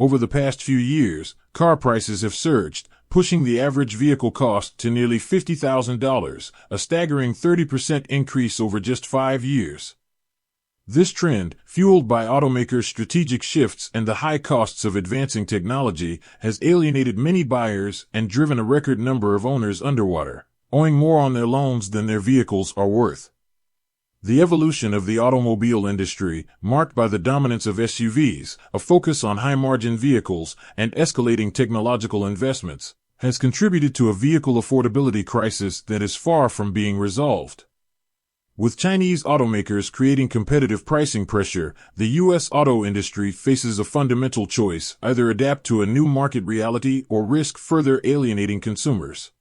Over the past few years, car prices have surged, pushing the average vehicle cost to nearly $50,000, a staggering 30% increase over just 5 years. This trend, fueled by automakers' strategic shifts and the high costs of advancing technology, has alienated many buyers and driven a record number of owners underwater, owing more on their loans than their vehicles are worth. The evolution of the automobile industry, marked by the dominance of SUVs, a focus on high-margin vehicles, and escalating technological investments, has contributed to a vehicle affordability crisis that is far from being resolved. With Chinese automakers creating competitive pricing pressure, the U.S. auto industry faces a fundamental choice: either adapt to a new market reality or risk further alienating consumers.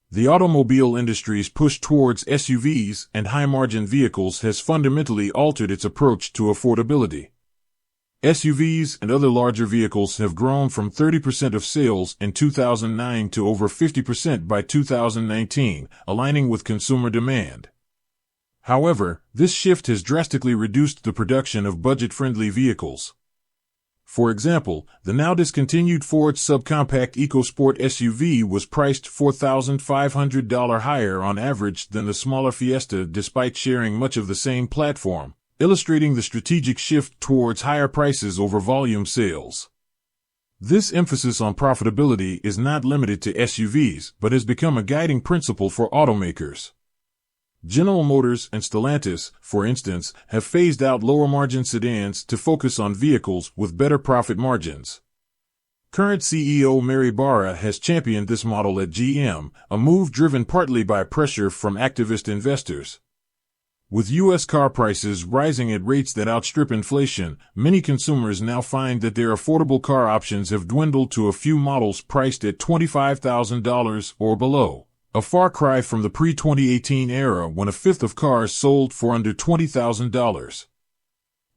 The automobile industry's push towards SUVs and high-margin vehicles has fundamentally altered its approach to affordability. SUVs and other larger vehicles have grown from 30% of sales in 2009 to over 50% by 2019, aligning with consumer demand. However, this shift has drastically reduced the production of budget-friendly vehicles. For example, the now discontinued Ford subcompact EcoSport SUV was priced $4,500 higher on average than the smaller Fiesta despite sharing much of the same platform, illustrating the strategic shift towards higher prices over volume sales. This emphasis on profitability is not limited to SUVs but has become a guiding principle for automakers. General Motors and Stellantis, for instance, have phased out lower-margin sedans to focus on vehicles with better profit margins. Current CEO Mary Barra has championed this model at GM, a move driven partly by pressure from activist investors. With U.S. car prices rising at rates that outstrip inflation, many consumers now find that their affordable car options have dwindled to a few models priced at $25,000 or below. A far cry from the pre-2018 era when a fifth of cars sold for under $20,000.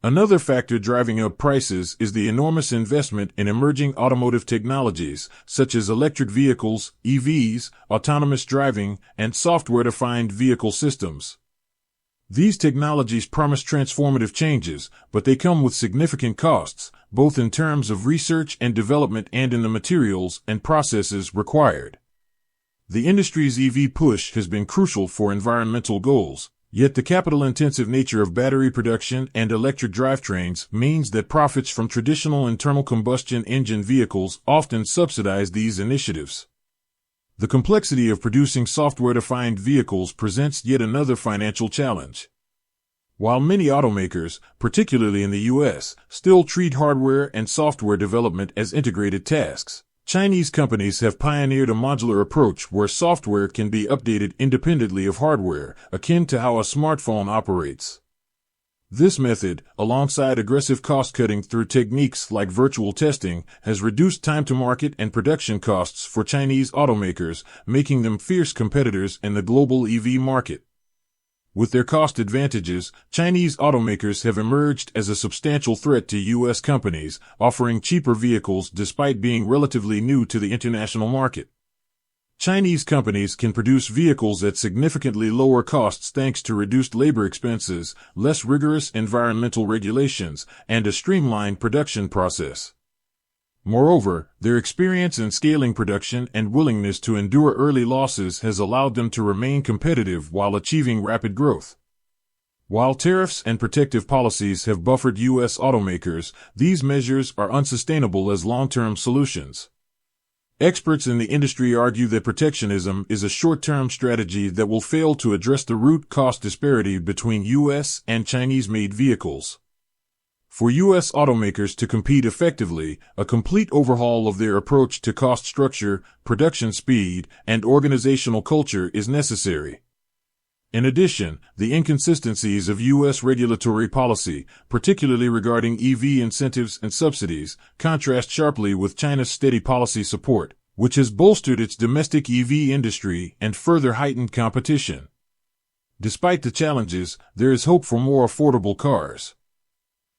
Another factor driving up prices is the enormous investment in emerging automotive technologies, such as electric vehicles, EVs, autonomous driving, and software-defined vehicle systems. These technologies promise transformative changes, but they come with significant costs, both in terms of research and development and in the materials and processes required. The industry's EV push has been crucial for environmental goals, yet the capital-intensive nature of battery production and electric drivetrains means that profits from traditional internal combustion engine vehicles often subsidize these initiatives. The complexity of producing software-defined vehicles presents yet another financial challenge. While many automakers, particularly in the U.S., still treat hardware and software development as integrated tasks, Chinese companies have pioneered a modular approach where software can be updated independently of hardware, akin to how a smartphone operates. This method, alongside aggressive cost-cutting through techniques like virtual testing, has reduced time to market and production costs for Chinese automakers, making them fierce competitors in the global EV market. With their cost advantages, Chinese automakers have emerged as a substantial threat to U.S. companies, offering cheaper vehicles despite being relatively new to the international market. Chinese companies can produce vehicles at significantly lower costs thanks to reduced labor expenses, less rigorous environmental regulations, and a streamlined production process. Moreover, their experience in scaling production and willingness to endure early losses has allowed them to remain competitive while achieving rapid growth. While tariffs and protective policies have buffered U.S. automakers, these measures are unsustainable as long-term solutions. Experts in the industry argue that protectionism is a short-term strategy that will fail to address the root cost disparity between U.S. and Chinese-made vehicles. For U.S. automakers to compete effectively, a complete overhaul of their approach to cost structure, production speed, and organizational culture is necessary. In addition, the inconsistencies of U.S. regulatory policy, particularly regarding EV incentives and subsidies, contrast sharply with China's steady policy support, which has bolstered its domestic EV industry and further heightened competition. Despite the challenges, there is hope for more affordable cars.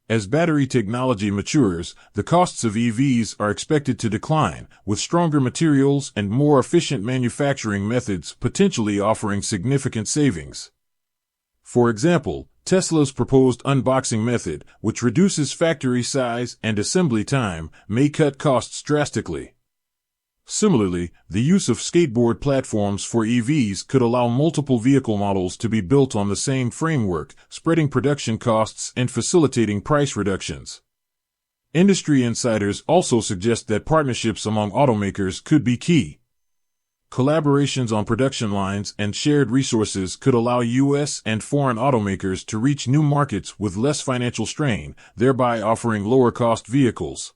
As battery technology matures, the costs of EVs are expected to decline, with stronger materials and more efficient manufacturing methods potentially offering significant savings. For example, Tesla's proposed unboxing method, which reduces factory size and assembly time, may cut costs drastically. Similarly, the use of skateboard platforms for EVs could allow multiple vehicle models to be built on the same framework, spreading production costs and facilitating price reductions. Industry insiders also suggest that partnerships among automakers could be key. Collaborations on production lines and shared resources could allow U.S. and foreign automakers to reach new markets with less financial strain, thereby offering lower-cost vehicles.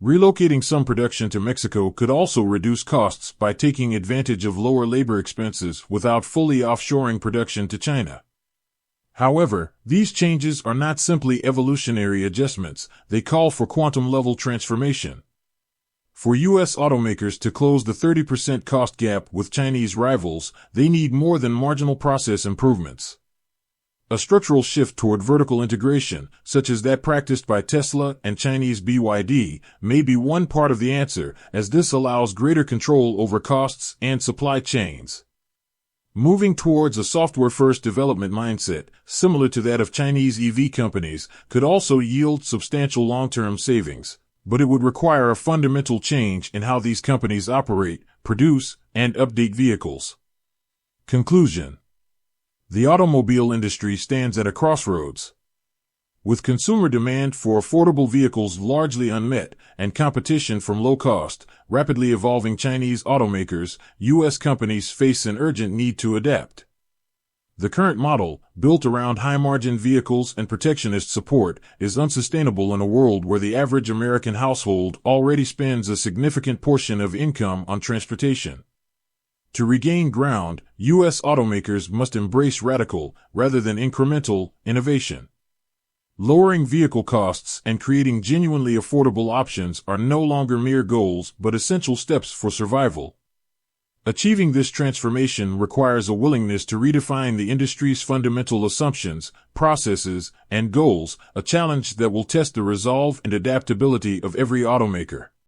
Relocating some production to Mexico could also reduce costs by taking advantage of lower labor expenses without fully offshoring production to China. However, these changes are not simply evolutionary adjustments, they call for quantum-level transformation. For U.S. automakers to close the 30% cost gap with Chinese rivals, they need more than marginal process improvements. A structural shift toward vertical integration, such as that practiced by Tesla and Chinese BYD, may be one part of the answer, as this allows greater control over costs and supply chains. Moving towards a software-first development mindset, similar to that of Chinese EV companies, could also yield substantial long-term savings, but it would require a fundamental change in how these companies operate, produce, and update vehicles. Conclusion. The automobile industry stands at a crossroads. With consumer demand for affordable vehicles largely unmet and competition from low-cost, rapidly evolving Chinese automakers, U.S. companies face an urgent need to adapt. The current model, built around high-margin vehicles and protectionist support, is unsustainable in a world where the average American household already spends a significant portion of income on transportation. To regain ground, U.S. automakers must embrace radical, rather than incremental, innovation. Lowering vehicle costs and creating genuinely affordable options are no longer mere goals but essential steps for survival. Achieving this transformation requires a willingness to redefine the industry's fundamental assumptions, processes, and goals, a challenge that will test the resolve and adaptability of every automaker.